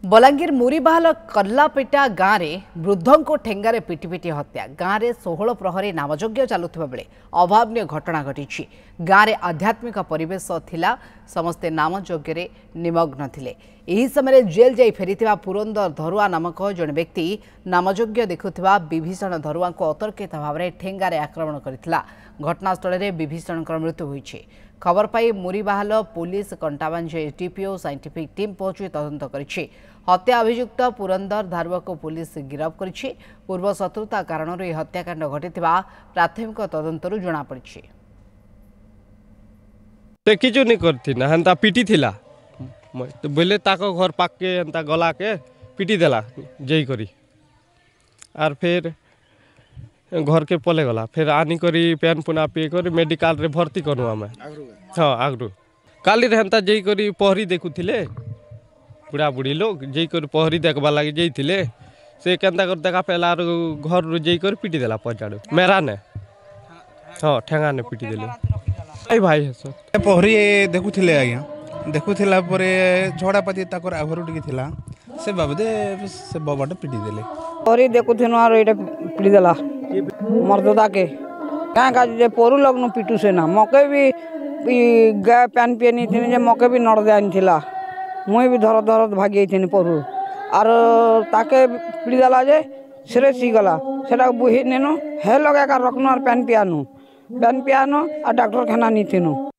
बलांगीर मुरीबाहल कल्लापेटा गाँव में वृद्धों को ठेंगारे पिटी पिटी हत्या गाँव में 16 प्रहरी नामयज्ञ चलुवा बेले अभावन घटना घटी गाँव में आध्यात्मिक परिवेश थिला समस्ते नामयज्ञ निमग्न थिले। एही समय जेल जाई फेरीथिबा पुरंदर धरुआ नामक जड़े व्यक्ति नामयज्ञ देखुथिबा विभीषण धरुआ को अतर्कित भाव में ठेंगारे आक्रमण करथिला। घटनास्थल में विभीषण मृत्यु होईछि। खबर पाई मुरीबाहल पुलिस कंटाबांज एसडीपीओ साइंटिफिक टीम पहुंची तदंत करिछि। हत्या अभियुक्त पुरंदर धारुआ को पुलिस गिरफ्त करिछि। पूर्व शत्रुता कारण यह हत्याकांड घटिथिबा प्राथमिक तदंतरु जणा पड़िछि। ते किछु नहीं करथि ना हंता पीटी थिला तो बोले ताको घर पाक के हंता गला के पीटी देला जई करी आर फिर घर के पले गला फिर आनी करी पेन पुना पी कर मेडिकल रे भर्ती करू हमें। हाँ आगरू काली हेन्ता जई करी पहरी देखुथिले बुढ़ा बुढ़ी लोग जई करी पहरी देखबा लागि जईथिले से केनता कर देखा पहला घर जई कर पीटी देला पचाड़ू मेरा ने। हाँ ठेंगा ने पीटी देले भाई है सर पहरी देखुथिले आज्ञा देखुथिला परे झगड़ापाती ताकर आगरू टिके थिला से बाबदे से बाबाटा पीटी देले पहरी देखुथिनो आरो एटा पीटी देला मर्ददा के क्या का जे पोरु लगनु पीटू से ना मके भी गाय पैन पिए नहीं थी जे मके भी नड़ दे आनिथिला मुई भी धर धर भागी थी पोरु आर ताके पीटी देला जे सिरे सी गला सेटा बुही नेनु हे लगा का रखनु और पैन पियानु आ डॉक्टर खाना नहीं थीनु।